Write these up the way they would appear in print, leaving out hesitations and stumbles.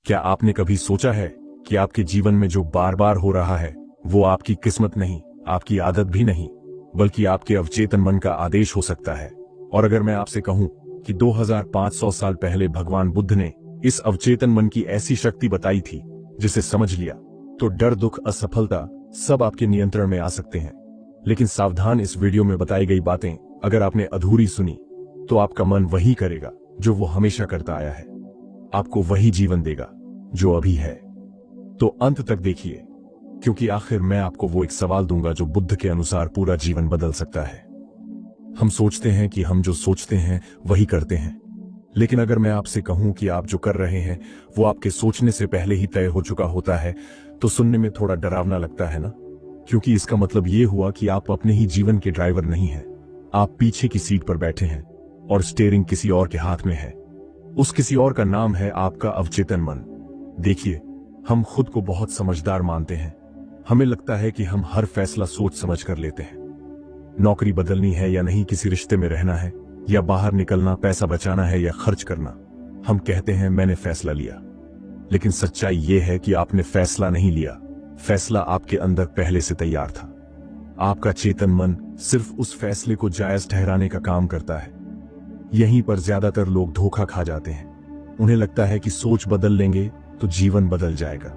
क्या आपने कभी सोचा है कि आपके जीवन में जो बार बार हो रहा है वो आपकी किस्मत नहीं, आपकी आदत भी नहीं, बल्कि आपके अवचेतन मन का आदेश हो सकता है। और अगर मैं आपसे कहूं कि 2500 साल पहले भगवान बुद्ध ने इस अवचेतन मन की ऐसी शक्ति बताई थी जिसे समझ लिया तो डर, दुख, असफलता सब आपके नियंत्रण में आ सकते हैं। लेकिन सावधान, इस वीडियो में बताई गई बातें अगर आपने अधूरी सुनी तो आपका मन वही करेगा जो वो हमेशा करता आया है, आपको वही जीवन देगा जो अभी है। तो अंत तक देखिए, क्योंकि आखिर मैं आपको वो एक सवाल दूंगा जो बुद्ध के अनुसार पूरा जीवन बदल सकता है। हम सोचते हैं कि हम जो सोचते हैं वही करते हैं, लेकिन अगर मैं आपसे कहूं कि आप जो कर रहे हैं वो आपके सोचने से पहले ही तय हो चुका होता है तो सुनने में थोड़ा डरावना लगता है ना? क्योंकि इसका मतलब ये हुआ कि आप अपने ही जीवन के ड्राइवर नहीं हैं। आप पीछे की सीट पर बैठे हैं और स्टीयरिंग किसी और के हाथ में है। उस किसी और का नाम है आपका अवचेतन मन। देखिए, हम खुद को बहुत समझदार मानते हैं। हमें लगता है कि हम हर फैसला सोच समझ कर लेते हैं। नौकरी बदलनी है या नहीं, किसी रिश्ते में रहना है या बाहर निकलना, पैसा बचाना है या खर्च करना, हम कहते हैं मैंने फैसला लिया। लेकिन सच्चाई यह है कि आपने फैसला नहीं लिया, फैसला आपके अंदर पहले से तैयार था। आपका चेतन मन सिर्फ उस फैसले को जायज ठहराने का काम करता है। यहीं पर ज्यादातर लोग धोखा खा जाते हैं। उन्हें लगता है कि सोच बदल लेंगे तो जीवन बदल जाएगा,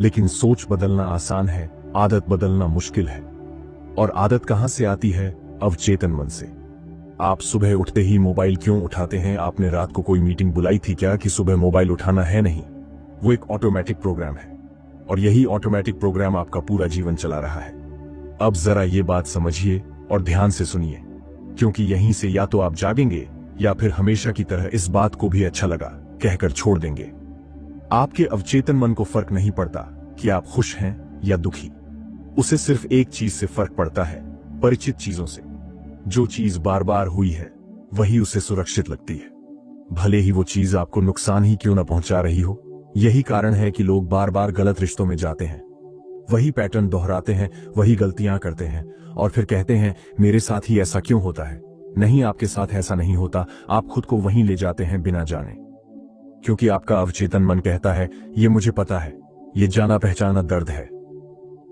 लेकिन सोच बदलना आसान है, आदत बदलना मुश्किल है। और आदत कहां से आती है? अवचेतन मन से। आप सुबह उठते ही मोबाइल क्यों उठाते हैं? आपने रात को कोई मीटिंग बुलाई थी क्या कि सुबह मोबाइल उठाना है? नहीं, वो एक ऑटोमेटिक प्रोग्राम है और यही ऑटोमेटिक प्रोग्राम आपका पूरा जीवन चला रहा है। अब जरा ये बात समझिए और ध्यान से सुनिए, क्योंकि यहीं से या तो आप जागेंगे या फिर हमेशा की तरह इस बात को भी अच्छा लगा कहकर छोड़ देंगे। आपके अवचेतन मन को फर्क नहीं पड़ता कि आप खुश हैं या दुखी। उसे सिर्फ एक चीज से फर्क पड़ता है, परिचित चीजों से। जो चीज बार बार हुई है वही उसे सुरक्षित लगती है, भले ही वो चीज आपको नुकसान ही क्यों न पहुंचा रही हो। यही कारण है कि लोग बार बार गलत रिश्तों में जाते हैं, वही पैटर्न दोहराते हैं, वही गलतियां करते हैं और फिर कहते हैं मेरे साथ ही ऐसा क्यों होता है। नहीं, आपके साथ ऐसा नहीं होता, आप खुद को वहीं ले जाते हैं बिना जाने। क्योंकि आपका अवचेतन मन कहता है ये मुझे पता है, ये जाना पहचाना दर्द है।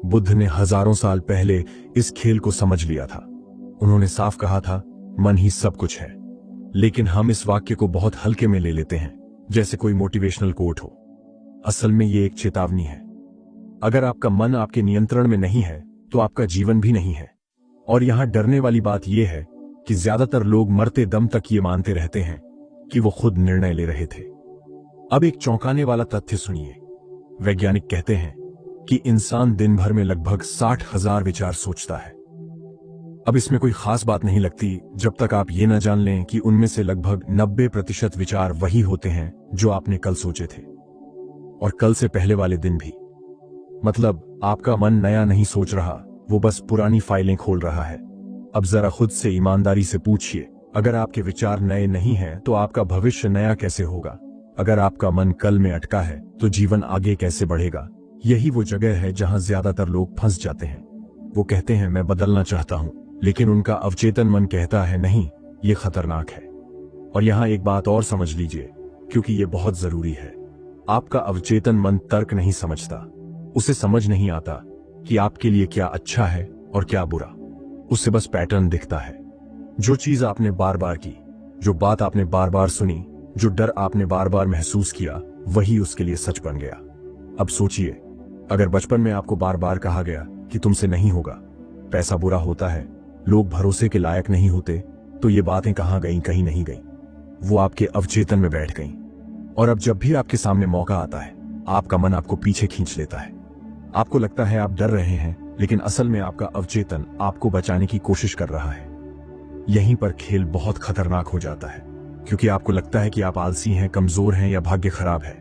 बुद्ध ने हजारों साल पहले इस खेल को समझ लिया था। उन्होंने साफ कहा था मन ही सब कुछ है। लेकिन हम इस वाक्य को बहुत हल्के में ले लेते हैं, जैसे कोई मोटिवेशनल कोट हो। असल में ये एक चेतावनी है। अगर आपका मन आपके नियंत्रण में नहीं है तो आपका जीवन भी नहीं है। और यहां डरने वाली बात यह है कि ज्यादातर लोग मरते दम तक ये मानते रहते हैं कि वो खुद निर्णय ले रहे थे। अब एक चौंकाने वाला तथ्य सुनिए। वैज्ञानिक कहते हैं कि इंसान दिन भर में लगभग 60,000 विचार सोचता है। अब इसमें कोई खास बात नहीं लगती जब तक आप ये न जान लें कि उनमें से लगभग 90% विचार वही होते हैं जो आपने कल सोचे थे, और कल से पहले वाले दिन भी। मतलब आपका मन नया नहीं सोच रहा, वो बस पुरानी फाइलें खोल रहा है। अब जरा खुद से ईमानदारी से पूछिए, अगर आपके विचार नए नहीं हैं तो आपका भविष्य नया कैसे होगा? अगर आपका मन कल में अटका है तो जीवन आगे कैसे बढ़ेगा? यही वो जगह है जहां ज्यादातर लोग फंस जाते हैं। वो कहते हैं मैं बदलना चाहता हूं, लेकिन उनका अवचेतन मन कहता है नहीं, ये खतरनाक है। और यहां एक बात और समझ लीजिए, क्योंकि ये बहुत जरूरी है। आपका अवचेतन मन तर्क नहीं समझता। उसे समझ नहीं आता कि आपके लिए क्या अच्छा है और क्या बुरा। उसे बस पैटर्न दिखता है। जो चीज आपने बार बार की, जो बात आपने बार बार सुनी, जो डर आपने बार बार महसूस किया, वही उसके लिए सच बन गया। अब सोचिए, अगर बचपन में आपको बार बार कहा गया कि तुमसे नहीं होगा, पैसा बुरा होता है, लोग भरोसे के लायक नहीं होते, तो ये बातें कहां गईं? कहीं नहीं गईं। वो आपके अवचेतन में बैठ गईं। और अब जब भी आपके सामने मौका आता है, आपका मन आपको पीछे खींच लेता है। आपको लगता है आप डर रहे हैं, लेकिन असल में आपका अवचेतन आपको बचाने की कोशिश कर रहा है। यहीं पर खेल बहुत खतरनाक हो जाता है, क्योंकि आपको लगता है कि आप आलसी हैं, कमजोर हैं या भाग्य खराब है।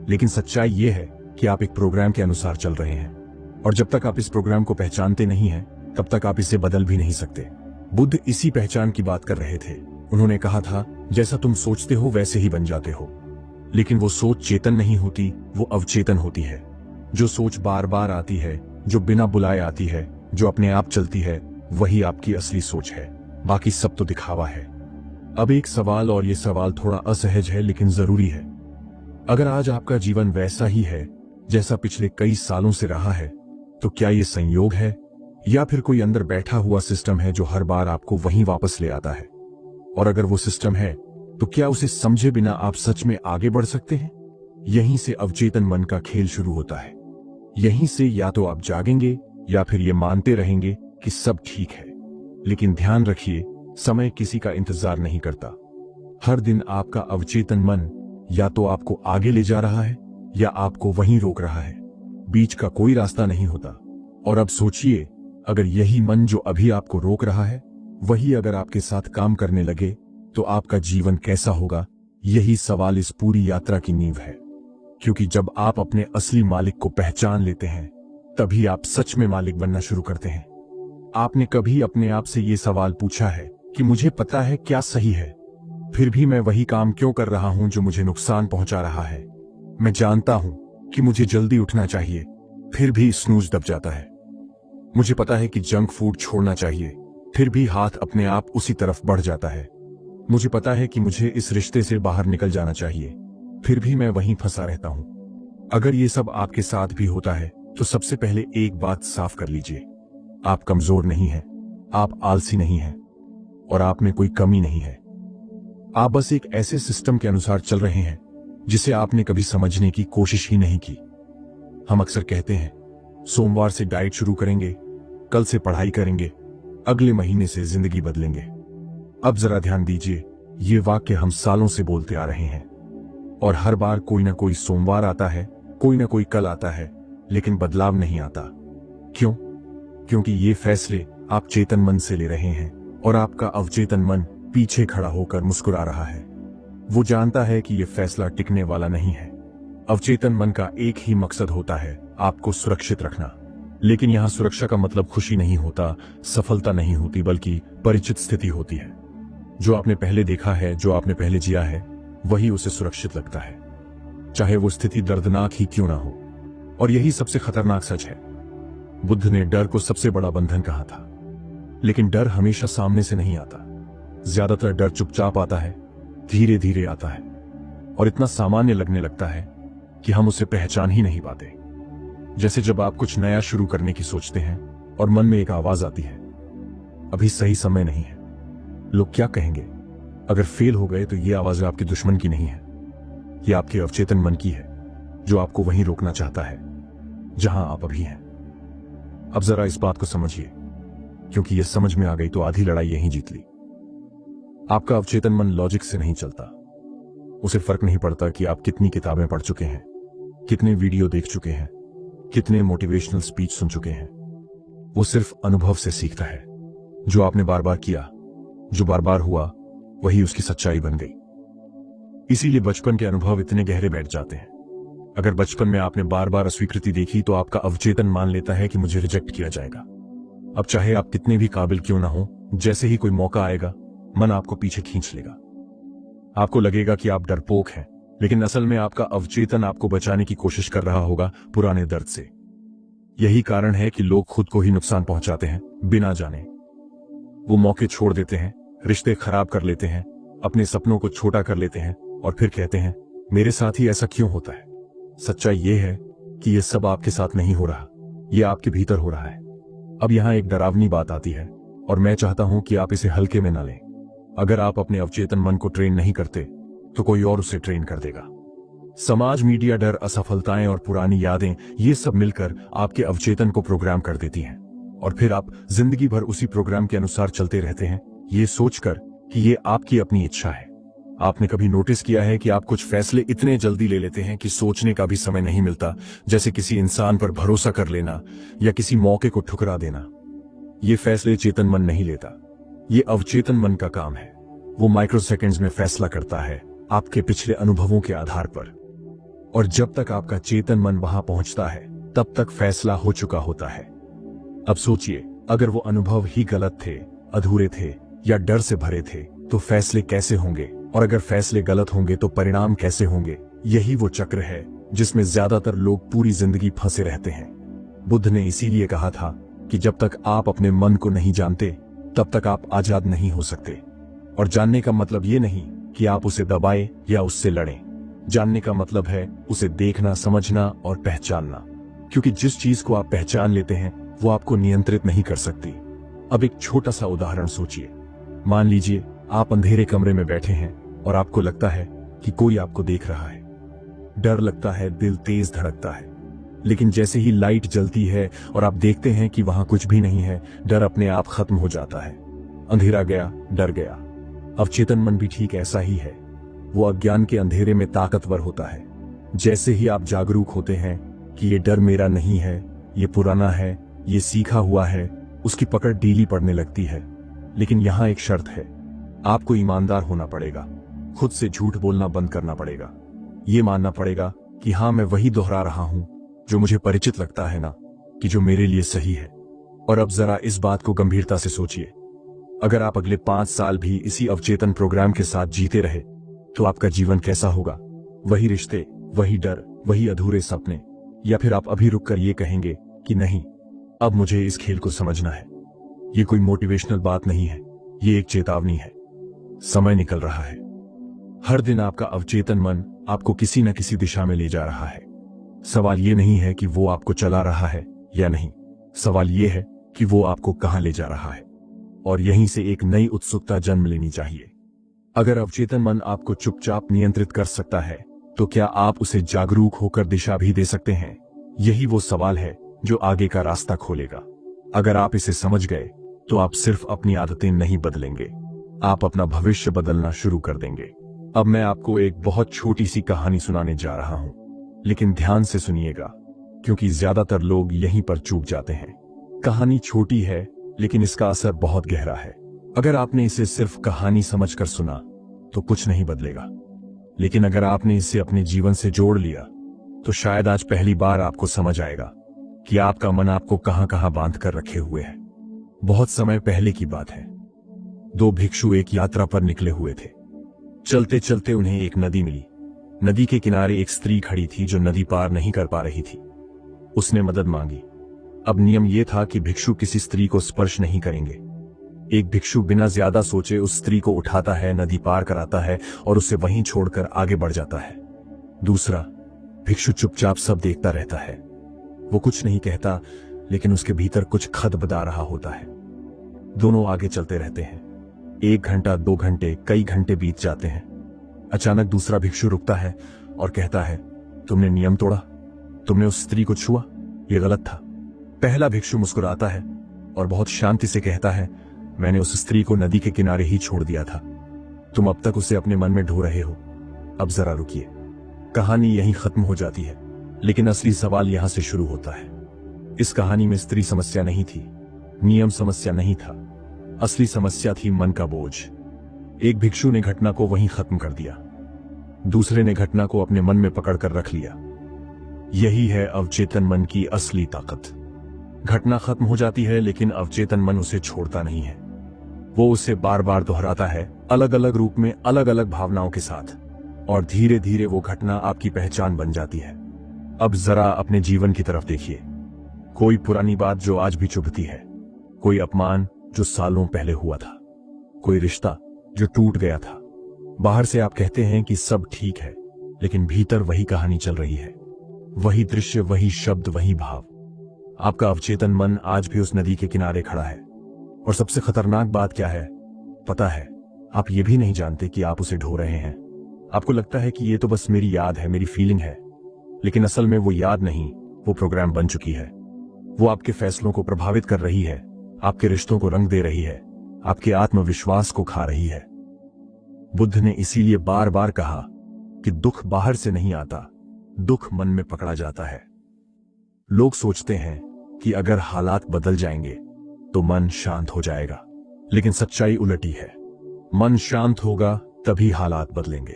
लेकिन सच्चाई यह है कि आप एक प्रोग्राम के अनुसार चल रहे हैं, और जब तक आप इस प्रोग्राम को पहचानते नहीं हैं, तब तक आप इसे बदल भी नहीं सकते। बुद्ध इसी पहचान की बात कर रहे थे। उन्होंने कहा था जैसा तुम सोचते हो वैसे ही बन जाते हो। लेकिन वो सोच चेतन नहीं होती, वो अवचेतन होती है। जो सोच बार बार आती है, जो बिना बुलाए आती है, जो अपने आप चलती है, वही आपकी असली सोच है। बाकी सब तो दिखावा है। अब एक सवाल, और ये सवाल थोड़ा असहज है लेकिन जरूरी है। अगर आज आपका जीवन वैसा ही है जैसा पिछले कई सालों से रहा है, तो क्या ये संयोग है या फिर कोई अंदर बैठा हुआ सिस्टम है जो हर बार आपको वहीं वापस ले आता है? और अगर वो सिस्टम है, तो क्या उसे समझे बिना आप सच में आगे बढ़ सकते हैं? यहीं से अवचेतन मन का खेल शुरू होता है। यहीं से या तो आप जागेंगे या फिर ये मानते रहेंगे कि सब ठीक है। लेकिन ध्यान रखिए, समय किसी का इंतजार नहीं करता। हर दिन आपका अवचेतन मन या तो आपको आगे ले जा रहा है या आपको वहीं रोक रहा है। बीच का कोई रास्ता नहीं होता। और अब सोचिए, अगर यही मन जो अभी आपको रोक रहा है, वही अगर आपके साथ काम करने लगे, तो आपका जीवन कैसा होगा? यही सवाल इस पूरी यात्रा की नींव है। क्योंकि जब आप अपने असली मालिक को पहचान लेते हैं, तभी आप सच में मालिक बनना शुरू करते हैं। आपने कभी अपने आप से ये सवाल पूछा है कि मुझे पता है क्या सही है, फिर भी मैं वही काम क्यों कर रहा हूं जो मुझे नुकसान पहुंचा रहा है? मैं जानता हूं कि मुझे जल्दी उठना चाहिए, फिर भी स्नूज दब जाता है। मुझे पता है कि जंक फूड छोड़ना चाहिए, फिर भी हाथ अपने आप उसी तरफ बढ़ जाता है। मुझे पता है कि मुझे इस रिश्ते से बाहर निकल जाना चाहिए, फिर भी मैं वहीं फंसा रहता हूं। अगर ये सब आपके साथ भी होता है, तो सबसे पहले एक बात साफ कर लीजिए, आप कमजोर नहीं हैं, आप आलसी नहीं हैं, और आप में कोई कमी नहीं है। आप बस एक ऐसे सिस्टम के अनुसार चल रहे हैं जिसे आपने कभी समझने की कोशिश ही नहीं की। हम अक्सर कहते हैं, सोमवार से डाइट शुरू करेंगे, कल से पढ़ाई करेंगे, अगले महीने से जिंदगी बदलेंगे। अब जरा ध्यान दीजिए, ये वाक्य हम सालों से बोलते आ रहे हैं, और हर बार कोई ना कोई सोमवार आता है, कोई ना कोई कल आता है, लेकिन बदलाव नहीं आता। क्यों? क्योंकि ये फैसले आप चेतन मन से ले रहे हैं, और आपका अवचेतन मन पीछे खड़ा होकर मुस्कुरा रहा है। वो जानता है कि यह फैसला टिकने वाला नहीं है। अवचेतन मन का एक ही मकसद होता है, आपको सुरक्षित रखना। लेकिन यहां सुरक्षा का मतलब खुशी नहीं होता, सफलता नहीं होती, बल्कि परिचित स्थिति होती है। जो आपने पहले देखा है, जो आपने पहले जिया है, वही उसे सुरक्षित लगता है, चाहे वो स्थिति दर्दनाक ही क्यों ना हो। और यही सबसे खतरनाक सच है। बुद्ध ने डर को सबसे बड़ा बंधन कहा था, लेकिन डर हमेशा सामने से नहीं आता। ज्यादातर डर चुपचाप आता है, धीरे धीरे आता है, और इतना सामान्य लगने लगता है कि हम उसे पहचान ही नहीं पाते। जैसे जब आप कुछ नया शुरू करने की सोचते हैं और मन में एक आवाज आती है, अभी सही समय नहीं है, लोग क्या कहेंगे? अगर फेल हो गए तो ये आवाज आपके दुश्मन की नहीं है, ये आपके अवचेतन मन की है, जो आपको वहीं रोकना चाहता है जहां आप अभी हैं। अब जरा इस बात को समझिए, क्योंकि ये समझ में आ गई तो आधी लड़ाई यहीं जीत ली। आपका अवचेतन मन लॉजिक से नहीं चलता। उसे फर्क नहीं पड़ता कि आप कितनी किताबें पढ़ चुके हैं, कितने वीडियो देख चुके हैं, कितने मोटिवेशनल स्पीच सुन चुके हैं। वो सिर्फ अनुभव से सीखता है। जो आपने बार बार किया, जो बार बार हुआ, वही उसकी सच्चाई बन गई। इसीलिए बचपन के अनुभव इतने गहरे बैठ जाते हैं। अगर बचपन में आपने बार बार अस्वीकृति देखी, तो आपका अवचेतन मान लेता है कि मुझे रिजेक्ट किया जाएगा। अब चाहे आप कितने भी काबिल क्यों ना हो, जैसे ही कोई मौका आएगा, मन आपको पीछे खींच लेगा। आपको लगेगा कि आप डरपोक हैं, लेकिन असल में आपका अवचेतन आपको बचाने की कोशिश कर रहा होगा पुराने दर्द से। यही कारण है कि लोग खुद को ही नुकसान पहुंचाते हैं बिना जाने। वो मौके छोड़ देते हैं, रिश्ते खराब कर लेते हैं, अपने सपनों को छोटा कर लेते हैं, और फिर कहते हैं, मेरे साथ ही ऐसा क्यों होता है? सच्चाई ये है कि ये सब आपके साथ नहीं हो रहा, ये आपके भीतर हो रहा है। अब यहां एक डरावनी बात आती है, और मैं चाहता हूं कि आप इसे हल्के में न लें। अगर आप अपने अवचेतन मन को ट्रेन नहीं करते, तो कोई और उसे ट्रेन कर देगा। समाज, मीडिया, डर, असफलताएं और पुरानी यादें, ये सब मिलकर आपके अवचेतन को प्रोग्राम कर देती हैं, और फिर आप जिंदगी भर उसी प्रोग्राम के अनुसार चलते रहते हैं, ये सोचकर कि ये आपकी अपनी इच्छा है। आपने कभी नोटिस किया है कि आप कुछ फैसले इतने जल्दी ले लेते हैं कि सोचने का भी समय नहीं मिलता, जैसे किसी इंसान पर भरोसा कर लेना या किसी मौके को ठुकरा देना। ये फैसले चेतन मन नहीं लेता, ये अवचेतन मन का काम है। वो माइक्रो सेकंड्स में फैसला करता है, आपके पिछले अनुभवों के आधार पर। और जब तक आपका चेतन मन वहां पहुंचता है, तब तक फैसला हो चुका होता है। अब सोचिए, अगर वो अनुभव ही गलत थे, अधूरे थे या डर से भरे थे, तो फैसले कैसे होंगे? और अगर फैसले गलत होंगे तो परिणाम कैसे होंगे? यही वो चक्र है जिसमें ज्यादातर लोग पूरी जिंदगी फंसे रहते हैं। बुद्ध ने इसीलिए कहा था कि जब तक आप अपने मन को नहीं जानते, तब तक आप आजाद नहीं हो सकते। और जानने का मतलब ये नहीं कि आप उसे दबाएं या उससे लड़ें। जानने का मतलब है उसे देखना, समझना और पहचानना, क्योंकि जिस चीज को आप पहचान लेते हैं वो आपको नियंत्रित नहीं कर सकती। अब एक छोटा सा उदाहरण सोचिए। मान लीजिए आप अंधेरे कमरे में बैठे हैं और आपको लगता है कि कोई आपको देख रहा है। डर लगता है, दिल तेज धड़कता है, लेकिन जैसे ही लाइट जलती है और आप देखते हैं कि वहां कुछ भी नहीं है, डर अपने आप खत्म हो जाता है। अंधेरा गया, डर गया। अवचेतन मन भी ठीक ऐसा ही है। वो अज्ञान के अंधेरे में ताकतवर होता है। जैसे ही आप जागरूक होते हैं कि ये डर मेरा नहीं है, ये पुराना है, ये सीखा हुआ है, उसकी पकड़ ढीली पड़ने लगती है। लेकिन यहां एक शर्त है, आपको ईमानदार होना पड़ेगा, खुद से झूठ बोलना बंद करना पड़ेगा। ये मानना पड़ेगा कि हाँ, मैं वही दोहरा रहा हूं जो मुझे परिचित लगता है ना कि जो मेरे लिए सही है। और अब जरा इस बात को गंभीरता से सोचिए, अगर आप अगले 5 साल भी इसी अवचेतन प्रोग्राम के साथ जीते रहे तो आपका जीवन कैसा होगा? वही रिश्ते, वही डर, वही अधूरे सपने, या फिर आप अभी रुककर ये कहेंगे कि नहीं, अब मुझे इस खेल को समझना है। ये कोई मोटिवेशनल बात नहीं है, ये एक चेतावनी है। समय निकल रहा है। हर दिन आपका अवचेतन मन आपको किसी न किसी दिशा में ले जा रहा है। सवाल ये नहीं है कि वो आपको चला रहा है या नहीं, सवाल ये है कि वो आपको कहां ले जा रहा है। और यहीं से एक नई उत्सुकता जन्म लेनी चाहिए। अगर अवचेतन मन आपको चुपचाप नियंत्रित कर सकता है, तो क्या आप उसे जागरूक होकर दिशा भी दे सकते हैं? यही वो सवाल है जो आगे का रास्ता खोलेगा। अगर आप इसे समझ गए तो आप सिर्फ अपनी आदतें नहीं बदलेंगे, आप अपना भविष्य बदलना शुरू कर देंगे। अब मैं आपको एक बहुत छोटी सी कहानी सुनाने जा रहा हूं, लेकिन ध्यान से सुनिएगा, क्योंकि ज्यादातर लोग यहीं पर चूक जाते हैं। कहानी छोटी है, लेकिन इसका असर बहुत गहरा है। अगर आपने इसे सिर्फ कहानी समझकर सुना तो कुछ नहीं बदलेगा, लेकिन अगर आपने इसे अपने जीवन से जोड़ लिया तो शायद आज पहली बार आपको समझ आएगा कि आपका मन आपको कहां कहां बांध कर रखे हुए है। बहुत समय पहले की बात है। 2 भिक्षु एक यात्रा पर निकले हुए थे। चलते चलते उन्हें एक नदी मिली। नदी के किनारे एक स्त्री खड़ी थी जो नदी पार नहीं कर पा रही थी। उसने मदद मांगी। अब नियम यह था कि भिक्षु किसी स्त्री को स्पर्श नहीं करेंगे। एक भिक्षु बिना ज्यादा सोचे उस स्त्री को उठाता है, नदी पार कराता है और उसे वहीं छोड़कर आगे बढ़ जाता है। दूसरा भिक्षु चुपचाप सब देखता रहता है। वो कुछ नहीं कहता, लेकिन उसके भीतर कुछ खदबदा रहा होता है। दोनों आगे चलते रहते हैं। 1 घंटा, 2 घंटे, कई घंटे बीत जाते हैं। अचानक दूसरा भिक्षु रुकता है और कहता है, तुमने नियम तोड़ा, तुमने उस स्त्री को छुआ, ये गलत था। पहला भिक्षु मुस्कुराता है और बहुत शांति से कहता है, मैंने उस स्त्री को नदी के किनारे ही छोड़ दिया था, तुम अब तक उसे अपने मन में ढो रहे हो। अब जरा रुकिए। कहानी यहीं खत्म हो जाती है, लेकिन असली सवाल यहां से शुरू होता है। इस कहानी में स्त्री समस्या नहीं थी, नियम समस्या नहीं था, असली समस्या थी मन का बोझ। एक भिक्षु ने घटना को वहीं खत्म कर दिया, दूसरे ने घटना को अपने मन में पकड़ कर रख लिया। यही है अवचेतन मन की असली ताकत। घटना खत्म हो जाती है, लेकिन अवचेतन मन उसे छोड़ता नहीं है। वो उसे बार बार दोहराता है, अलग अलग रूप में, अलग अलग भावनाओं के साथ, और धीरे धीरे वो घटना आपकी पहचान बन जाती है। अब जरा अपने जीवन की तरफ देखिए। कोई पुरानी बात जो आज भी चुभती है, कोई अपमान जो सालों पहले हुआ था, कोई रिश्ता जो टूट गया था। बाहर से आप कहते हैं कि सब ठीक है, लेकिन भीतर वही कहानी चल रही है, वही दृश्य, वही शब्द, वही भाव। आपका अवचेतन मन आज भी उस नदी के किनारे खड़ा है। और सबसे खतरनाक बात क्या है पता है? आप ये भी नहीं जानते कि आप उसे ढो रहे हैं। आपको लगता है कि ये तो बस मेरी याद है, मेरी फीलिंग है, लेकिन असल में वो याद नहीं, वो प्रोग्राम बन चुकी है। वो आपके फैसलों को प्रभावित कर रही है, आपके रिश्तों को रंग दे रही है, आपके आत्मविश्वास को खा रही है। बुद्ध ने इसीलिए बार बार कहा कि दुख बाहर से नहीं आता, दुख मन में पकड़ा जाता है। लोग सोचते हैं कि अगर हालात बदल जाएंगे तो मन शांत हो जाएगा, लेकिन सच्चाई उलटी है। मन शांत होगा तभी हालात बदलेंगे।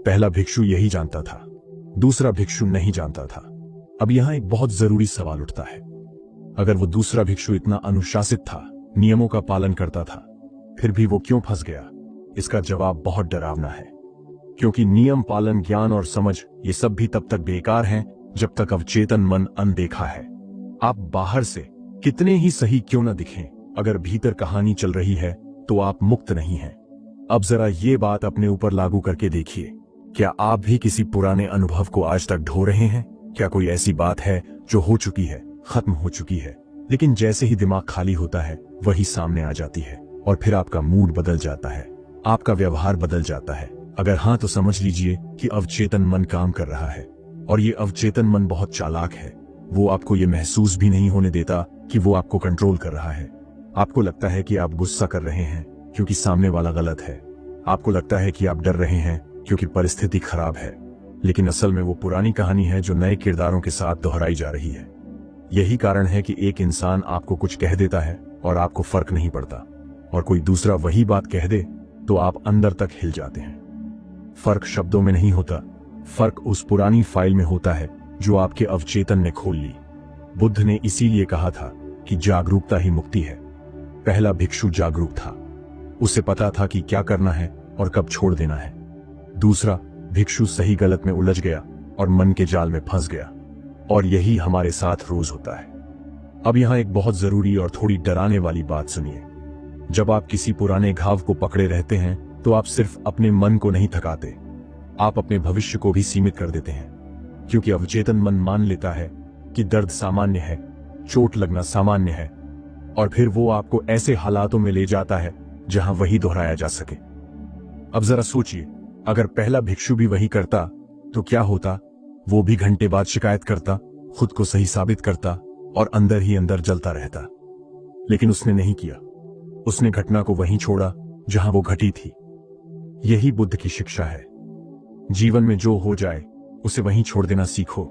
पहला भिक्षु यही जानता था, दूसरा भिक्षु नहीं जानता था। अब यहां एक बहुत जरूरी सवाल उठता है, अगर वो दूसरा भिक्षु इतना अनुशासित था, नियमों का पालन करता था, फिर भी वो क्यों फंस गया? इसका जवाब बहुत डरावना है, क्योंकि नियम पालन, ज्ञान और समझ, ये सब भी तब तक बेकार हैं जब तक अवचेतन मन अनदेखा है। आप बाहर से कितने ही सही क्यों न दिखें, अगर भीतर कहानी चल रही है तो आप मुक्त नहीं हैं। अब जरा ये बात अपने ऊपर लागू करके देखिए। क्या आप भी किसी पुराने अनुभव को आज तक ढो रहे हैं? क्या कोई ऐसी बात है जो हो चुकी है, खत्म हो चुकी है, लेकिन जैसे ही दिमाग खाली होता है वही सामने आ जाती है और फिर आपका मूड बदल जाता है, आपका व्यवहार बदल जाता है? अगर हाँ तो समझ लीजिए कि अवचेतन मन काम कर रहा है और ये अवचेतन मन बहुत चालाक है। वो आपको ये महसूस भी नहीं होने देता कि वो आपको कंट्रोल कर रहा है। आपको लगता है कि आप गुस्सा कर रहे हैं क्योंकि सामने वाला गलत है। आपको लगता है कि आप डर रहे हैं क्योंकि परिस्थिति खराब है, लेकिन असल में वो पुरानी कहानी है जो नए किरदारों के साथ दोहराई जा रही है। यही कारण है कि एक इंसान आपको कुछ कह देता है और आपको फर्क नहीं पड़ता, और कोई दूसरा वही बात कह दे तो आप अंदर तक हिल जाते हैं। फर्क शब्दों में नहीं होता, फर्क उस पुरानी फाइल में होता है जो आपके अवचेतन ने खोल ली। बुद्ध ने इसीलिए कहा था कि जागरूकता ही मुक्ति है। पहला भिक्षु जागरूक था, उसे पता था कि क्या करना है और कब छोड़ देना है। दूसरा भिक्षु सही गलत में उलझ गया और मन के जाल में फंस गया, और यही हमारे साथ रोज होता है। अब यहां एक बहुत जरूरी और थोड़ी डराने वाली बात सुनिए। जब आप किसी पुराने घाव को पकड़े रहते हैं तो आप सिर्फ अपने मन को नहीं थकाते, आप अपने भविष्य को भी सीमित कर देते हैं, क्योंकि अवचेतन मन मान लेता है कि दर्द सामान्य है, चोट लगना सामान्य है, और फिर वो आपको ऐसे हालातों में ले जाता है जहां वही दोहराया जा सके। अब जरा सोचिए, अगर पहला भिक्षु भी वही करता तो क्या होता? वो भी घंटे बाद शिकायत करता, खुद को सही साबित करता और अंदर ही अंदर जलता रहता। लेकिन उसने नहीं किया, उसने घटना को वहीं छोड़ा जहां वो घटी थी। यही बुद्ध की शिक्षा है। जीवन में जो हो जाए उसे वहीं छोड़ देना सीखो।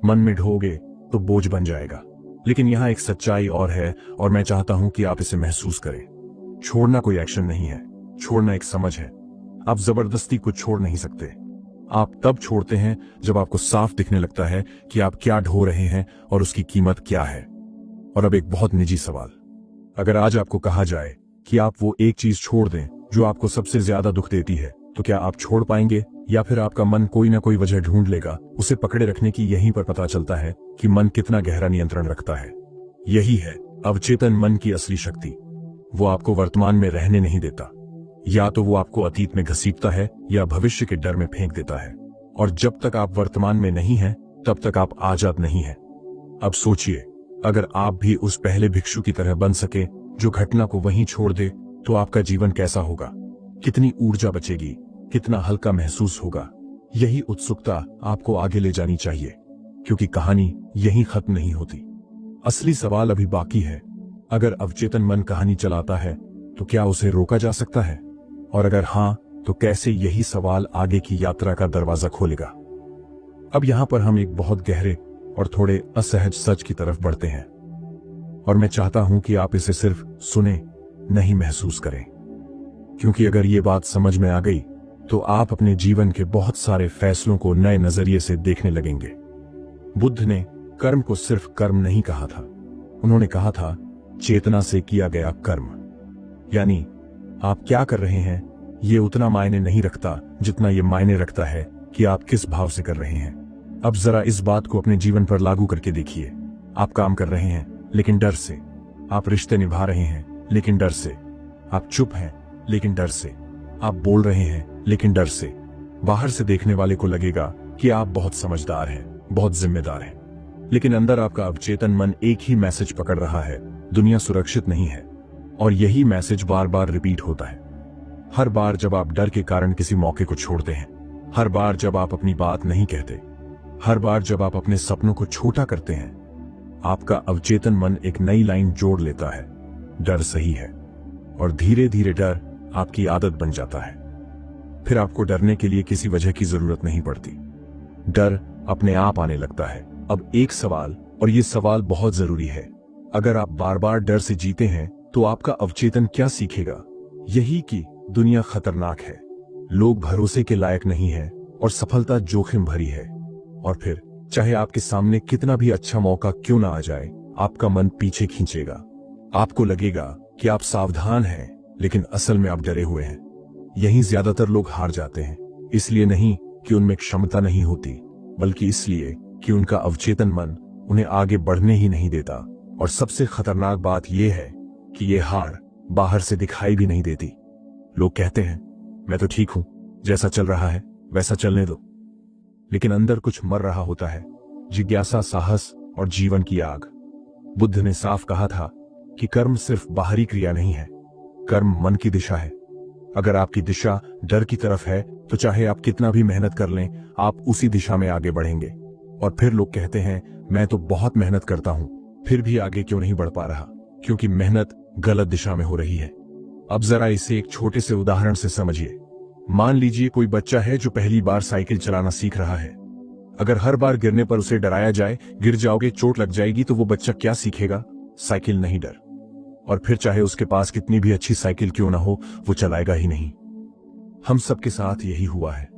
मन में ढोगे तो बोझ बन जाएगा, लेकिन यहां एक सच्चाई और है, और मैं चाहता हूं कि आप इसे महसूस करें। छोड़ना कोई एक्शन नहीं है, छोड़ना एक समझ है। आप जबरदस्ती कुछ छोड़ नहीं सकते। आप तब छोड़ते हैं जब आपको साफ दिखने लगता है कि आप क्या ढो रहे हैं और उसकी कीमत क्या है। और अब एक बहुत निजी सवाल, अगर आज आपको कहा जाए कि आप वो एक चीज छोड़ दें जो आपको सबसे ज्यादा दुख देती है, तो क्या आप छोड़ पाएंगे, या फिर आपका मन कोई ना कोई वजह ढूंढ लेगा? उसे पकड़े रखने की यहीं पर पता चलता है कि मन कितना गहरा नियंत्रण रखता है। यही है अवचेतन मन की असली शक्ति। वो आपको वर्तमान में रहने नहीं देता। या तो वो आपको अतीत में घसीटता है या भविष्य के डर में फेंक देता है, और जब तक आप वर्तमान में नहीं हैं तब तक आप आजाद नहीं हैं। अब सोचिए, अगर आप भी उस पहले भिक्षु की तरह बन सके जो घटना को वहीं छोड़ दे, तो आपका जीवन कैसा होगा? कितनी ऊर्जा बचेगी, कितना हल्का महसूस होगा? यही उत्सुकता आपको आगे ले जानी चाहिए, क्योंकि कहानी यहीं खत्म नहीं होती। असली सवाल अभी बाकी है। अगर अवचेतन मन कहानी चलाता है तो क्या उसे रोका जा सकता है? और अगर हां, तो कैसे यही सवाल आगे की यात्रा का दरवाजा खोलेगा? अब यहां पर हम एक बहुत गहरे और थोड़े असहज सच की तरफ बढ़ते हैं, और मैं चाहता हूं कि आप इसे सिर्फ सुने, नहीं महसूस करें, क्योंकि अगर ये बात समझ में आ गई तो आप अपने जीवन के बहुत सारे फैसलों को नए नजरिए से देखने लगेंगे। बुद्ध ने कर्म को सिर्फ कर्म नहीं कहा था, उन्होंने कहा था चेतना से किया गया कर्म। यानी आप क्या कर रहे हैं ये उतना मायने नहीं रखता जितना ये मायने रखता है कि आप किस भाव से कर रहे हैं। अब जरा इस बात को अपने जीवन पर लागू करके देखिए। आप काम कर रहे हैं लेकिन डर से, आप रिश्ते निभा रहे हैं लेकिन डर से, आप चुप हैं लेकिन डर से, आप बोल रहे हैं लेकिन डर से। बाहर से देखने वाले को लगेगा कि आप बहुत समझदार हैं, बहुत जिम्मेदार हैं, लेकिन अंदर आपका अवचेतन मन एक ही मैसेज पकड़ रहा है, दुनिया सुरक्षित नहीं है। और यही मैसेज बार बार रिपीट होता है। हर बार जब आप डर के कारण किसी मौके को छोड़ते हैं, हर बार जब आप अपनी बात नहीं कहते, हर बार जब आप अपने सपनों को छोटा करते हैं, आपका अवचेतन मन एक नई लाइन जोड़ लेता है, डर सही है। और धीरे धीरे डर आपकी आदत बन जाता है। फिर आपको डरने के लिए किसी वजह की जरूरत नहीं पड़ती, डर अपने आप आने लगता है। अब एक सवाल, और ये सवाल बहुत जरूरी है, अगर आप बार बार डर से जीते हैं तो आपका अवचेतन क्या सीखेगा? यही कि दुनिया खतरनाक है, लोग भरोसे के लायक नहीं है, और सफलता जोखिम भरी है। और फिर चाहे आपके सामने कितना भी अच्छा मौका क्यों ना आ जाए, आपका मन पीछे खींचेगा। आपको लगेगा कि आप सावधान हैं, लेकिन असल में आप डरे हुए हैं। यहीं ज्यादातर लोग हार जाते हैं, इसलिए नहीं कि उनमें क्षमता नहीं होती, बल्कि इसलिए कि उनका अवचेतन मन उन्हें आगे बढ़ने ही नहीं देता। और सबसे खतरनाक बात यह है कि ये हार बाहर से दिखाई भी नहीं देती। लोग कहते हैं मैं तो ठीक हूं, जैसा चल रहा है वैसा चलने दो। लेकिन अंदर कुछ मर रहा होता है, जिज्ञासा, साहस और जीवन की आग। बुद्ध ने साफ कहा था कि कर्म सिर्फ बाहरी क्रिया नहीं है, कर्म मन की दिशा है। अगर आपकी दिशा डर की तरफ है तो चाहे आप कितना भी मेहनत कर लें, आप उसी दिशा में आगे बढ़ेंगे। और फिर लोग कहते हैं, मैं तो बहुत मेहनत करता हूं, फिर भी आगे क्यों नहीं बढ़ पा रहा? क्योंकि मेहनत गलत दिशा में हो रही है। अब जरा इसे एक छोटे से उदाहरण से समझिए। मान लीजिए कोई बच्चा है जो पहली बार साइकिल चलाना सीख रहा है। अगर हर बार गिरने पर उसे डराया जाए, गिर जाओगे, चोट लग जाएगी, तो वो बच्चा क्या सीखेगा? साइकिल, नहीं डर। और फिर चाहे उसके पास कितनी भी अच्छी साइकिल क्यों ना हो, वो चलाएगा ही नहीं। हम सबके साथ यही हुआ है।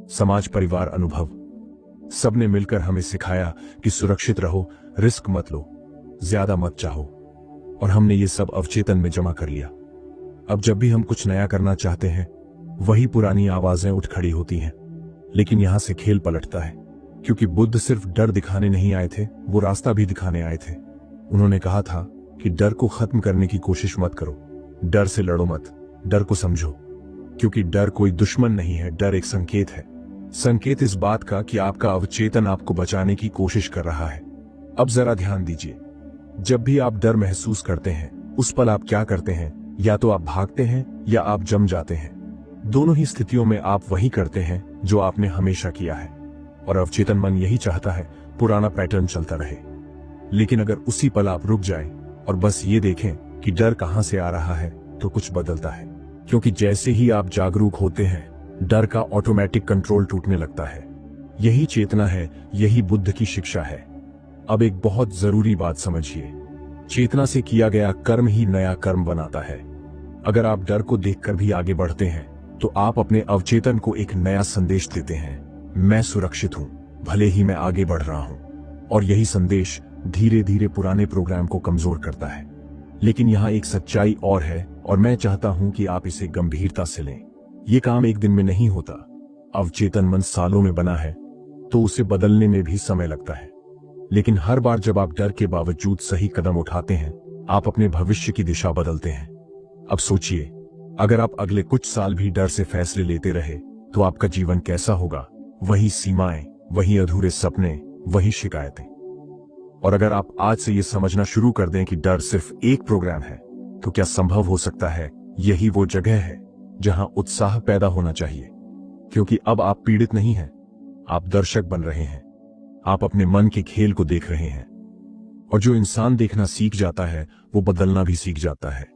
समाज, परिवार, अनुभव, सबने मिलकर हमें सिखाया कि सुरक्षित रहो, रिस्क मत लो, ज्यादा मत चाहो, और हमने ये सब अवचेतन में जमा कर लिया। अब जब भी हम कुछ नया करना चाहते हैं, वही पुरानी आवाजें उठ खड़ी होती हैं। लेकिन यहां से खेल पलटता है, क्योंकि बुद्ध सिर्फ डर दिखाने नहीं आए थे, वो रास्ता भी दिखाने आए थे। उन्होंने कहा था कि डर को खत्म करने की कोशिश मत करो, डर से लड़ो मत, डर को समझो। क्योंकि डर कोई दुश्मन नहीं है, डर एक संकेत है। संकेत इस बात का कि आपका अवचेतन आपको बचाने की कोशिश कर रहा है। अब जरा ध्यान दीजिए, जब भी आप डर महसूस करते हैं, उस पल आप क्या करते हैं? या तो आप भागते हैं या आप जम जाते हैं। दोनों ही स्थितियों में आप वही करते हैं जो आपने हमेशा किया है। और अवचेतन मन यही चाहता है, पुराना पैटर्न चलता रहे। लेकिन अगर उसी पल आप रुक जाएं और बस ये देखें कि डर कहां से आ रहा है, तो कुछ बदलता है। क्योंकि जैसे ही आप जागरूक होते हैं, डर का ऑटोमेटिक कंट्रोल टूटने लगता है। यही चेतना है, यही बुद्ध की शिक्षा है। अब एक बहुत जरूरी बात समझिए, चेतना से किया गया कर्म ही नया कर्म बनाता है। अगर आप डर को देखकर भी आगे बढ़ते हैं, तो आप अपने अवचेतन को एक नया संदेश देते हैं, मैं सुरक्षित हूं, भले ही मैं आगे बढ़ रहा हूं। और यही संदेश धीरे धीरे पुराने प्रोग्राम को कमजोर करता है। लेकिन यहां एक सच्चाई और है, और मैं चाहता हूं कि आप इसे गंभीरता से लें। यह काम एक दिन में नहीं होता। अवचेतन मन सालों में बना है, तो उसे बदलने में भी समय लगता है। लेकिन हर बार जब आप डर के बावजूद सही कदम उठाते हैं, आप अपने भविष्य की दिशा बदलते हैं। अब सोचिए, अगर आप अगले कुछ साल भी डर से फैसले लेते रहे, तो आपका जीवन कैसा होगा? वही सीमाएं, वही अधूरे सपने, वही शिकायतें। और अगर आप आज से ये समझना शुरू कर दें कि डर सिर्फ एक प्रोग्राम है, तो क्या संभव हो सकता है यही वो जगह है जहां उत्साह पैदा होना चाहिए? क्योंकि अब आप पीड़ित नहीं हैं, आप दर्शक बन रहे हैं। आप अपने मन के खेल को देख रहे हैं। और जो इंसान देखना सीख जाता है, वो बदलना भी सीख जाता है।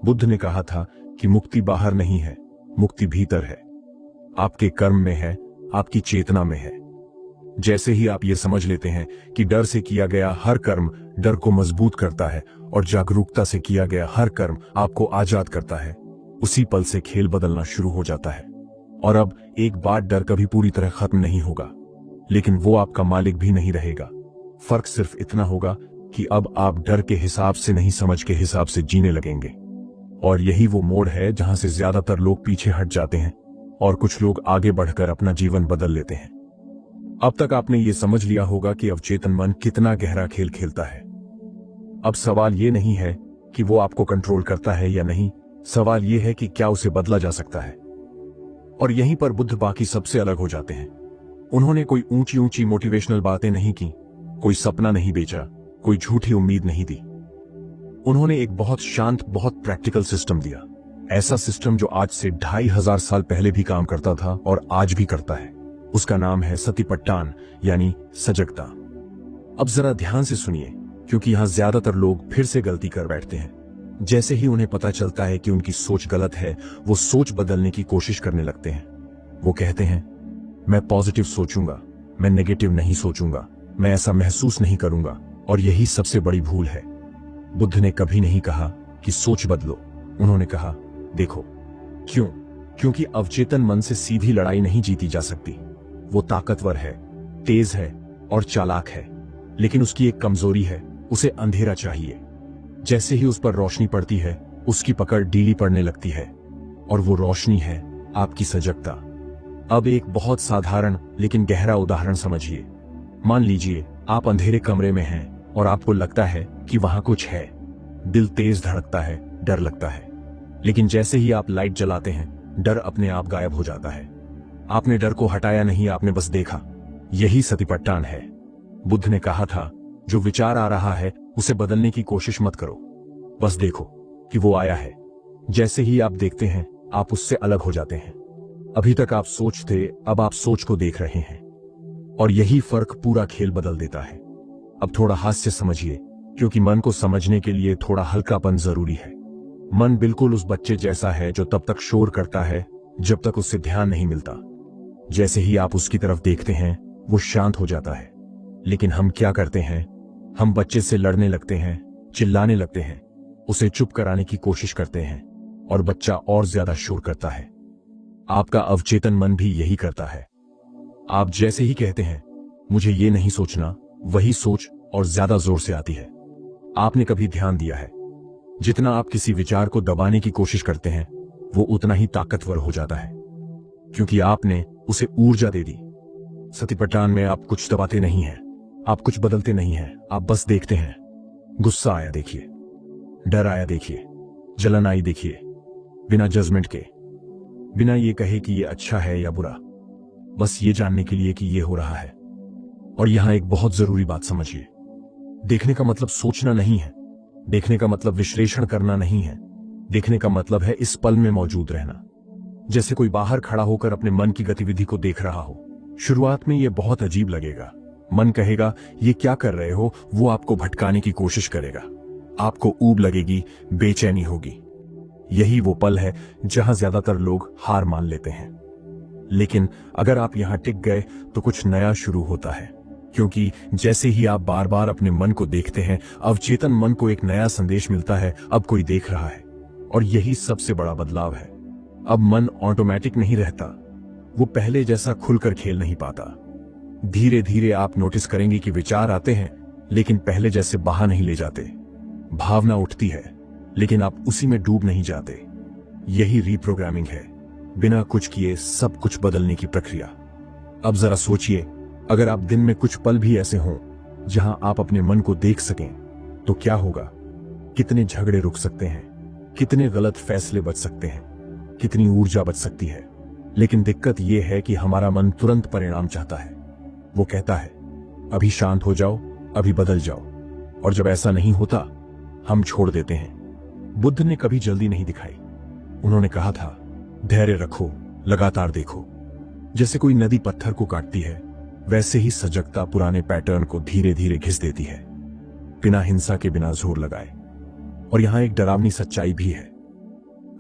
बुद्ध ने कहा था कि मुक्ति बाहर नहीं है, मुक्ति भीतर है, आपके कर्म में है, आपकी चेतना में है। जैसे ही आप ये समझ लेते हैं कि डर से किया गया हर कर्म डर को मजबूत करता है, और जागरूकता से किया गया हर कर्म आपको आजाद करता है, उसी पल से खेल बदलना शुरू हो जाता है। और अब एक बार डर कभी पूरी तरह खत्म नहीं होगा, लेकिन वो आपका मालिक भी नहीं रहेगा। फर्क सिर्फ इतना होगा कि अब आप डर के हिसाब से नहीं, समझ के हिसाब से जीने लगेंगे। और यही वो मोड़ है जहां से ज्यादातर लोग पीछे हट जाते हैं और कुछ लोग आगे बढ़कर अपना जीवन बदल लेते हैं। अब तक आपने ये समझ लिया होगा कि अवचेतन मन कितना गहरा खेल खेलता है। अब सवाल ये नहीं है कि वो आपको कंट्रोल करता है या नहीं, सवाल ये है कि क्या उसे बदला जा सकता है। और यहीं पर बुद्ध बाकी सबसे अलग हो जाते हैं। उन्होंने कोई ऊंची ऊंची मोटिवेशनल बातें नहीं की, कोई सपना नहीं बेचा, कोई झूठी उम्मीद नहीं दी। उन्होंने एक बहुत शांत, बहुत प्रैक्टिकल सिस्टम दिया। ऐसा सिस्टम जो आज से 2500 साल पहले भी काम करता था और आज भी करता है। उसका नाम है सतिपट्टान, यानी सजगता। अब जरा ध्यान से सुनिए, क्योंकि यहां ज्यादातर लोग फिर से गलती कर बैठते हैं। जैसे ही उन्हें पता चलता है कि उनकी सोच गलत है, वो सोच बदलने की कोशिश करने लगते हैं। वो कहते हैं, मैं पॉजिटिव सोचूंगा, मैं नेगेटिव नहीं सोचूंगा, मैं ऐसा महसूस नहीं करूंगा। और यही सबसे बड़ी भूल है। बुद्ध ने कभी नहीं कहा कि सोच बदलो, उन्होंने कहा देखो। क्यों? क्योंकि अवचेतन मन से सीधी लड़ाई नहीं जीती जा सकती। वो ताकतवर है, तेज है और चालाक है, लेकिन उसकी एक कमजोरी है, उसे अंधेरा चाहिए। जैसे ही उस पर रोशनी पड़ती है, उसकी पकड़ ढीली पड़ने लगती है, और वो रोशनी है आपकी सजगता। अब एक बहुत साधारण लेकिन गहरा उदाहरण समझिए। मान लीजिए आप अंधेरे कमरे में हैं और आपको लगता है कि वहां कुछ है। दिल तेज धड़कता है, डर लगता है। लेकिन जैसे ही आप लाइट जलाते हैं, डर अपने आप गायब हो जाता है। आपने डर को हटाया नहीं, आपने बस देखा। यही सतिपट्टान है। बुद्ध ने कहा था, जो विचार आ रहा है उसे बदलने की कोशिश मत करो, बस देखो कि वो आया है। जैसे ही आप देखते हैं आप उससे अलग हो जाते हैं। अभी तक आप सोच थे, अब आप सोच को देख रहे हैं, और यही फर्क पूरा खेल बदल देता है। अब थोड़ा हास्य समझिए, क्योंकि मन को समझने के लिए थोड़ा हल्कापन जरूरी है। मन बिल्कुल उस बच्चे जैसा है जो तब तक शोर करता है जब तक उससे ध्यान नहीं मिलता। जैसे ही आप उसकी तरफ देखते हैं वो शांत हो जाता है। लेकिन हम क्या करते हैं, हम बच्चे से लड़ने लगते हैं, चिल्लाने लगते हैं, उसे चुप कराने की कोशिश करते हैं, और बच्चा और ज्यादा शोर करता है। आपका अवचेतन मन भी यही करता है। आप जैसे ही कहते हैं मुझे ये नहीं सोचना, वही सोच और ज्यादा जोर से आती है। आपने कभी ध्यान दिया है, जितना आप किसी विचार को दबाने की कोशिश करते हैं वो उतना ही ताकतवर हो जाता है, क्योंकि आपने उसे ऊर्जा दे दी। सतिपट्टान में आप कुछ दबाते नहीं हैं, आप कुछ बदलते नहीं हैं, आप बस देखते हैं। गुस्सा आया देखिए, डर आया देखिए, जलन आई देखिए, बिना जजमेंट के, बिना ये कहे कि ये अच्छा है या बुरा, बस ये जानने के लिए कि ये हो रहा है। और यहां एक बहुत जरूरी बात समझिए, देखने का मतलब सोचना नहीं है, देखने का मतलब विश्लेषण करना नहीं है, देखने का मतलब है इस पल में मौजूद रहना। जैसे कोई बाहर खड़ा होकर अपने मन की गतिविधि को देख रहा हो। शुरुआत में यह बहुत अजीब लगेगा, मन कहेगा ये क्या कर रहे हो, वो आपको भटकाने की कोशिश करेगा, आपको ऊब लगेगी, बेचैनी होगी। यही वो पल है जहां ज्यादातर लोग हार मान लेते हैं। लेकिन अगर आप यहां टिक गए तो कुछ नया शुरू होता है, क्योंकि जैसे ही आप बार बार अपने मन को देखते हैं, अवचेतन मन को एक नया संदेश मिलता है, अब कोई देख रहा है। और यही सबसे बड़ा बदलाव है। अब मन ऑटोमेटिक नहीं रहता, वो पहले जैसा खुलकर खेल नहीं पाता। धीरे धीरे आप नोटिस करेंगे कि विचार आते हैं लेकिन पहले जैसे बहा नहीं ले जाते। भावना उठती है लेकिन आप उसी में डूब नहीं जाते। यही रीप्रोग्रामिंग है, बिना कुछ किए सब कुछ बदलने की प्रक्रिया। अब जरा सोचिए, अगर आप दिन में कुछ पल भी ऐसे हों जहां आप अपने मन को देख सकें तो क्या होगा? कितने झगड़े रुक सकते हैं, कितने गलत फैसले बच सकते हैं, कितनी ऊर्जा बच सकती है। लेकिन दिक्कत यह है कि हमारा मन तुरंत परिणाम चाहता है। वो कहता है अभी शांत हो जाओ, अभी बदल जाओ, और जब ऐसा नहीं होता हम छोड़ देते हैं। बुद्ध ने कभी जल्दी नहीं दिखाई। उन्होंने कहा था धैर्य रखो, लगातार देखो। जैसे कोई नदी पत्थर को काटती है, वैसे ही सजगता पुराने पैटर्न को धीरे धीरे घिस देती है, बिना हिंसा के, बिना जोर लगाए। और यहां एक डरावनी सच्चाई भी है,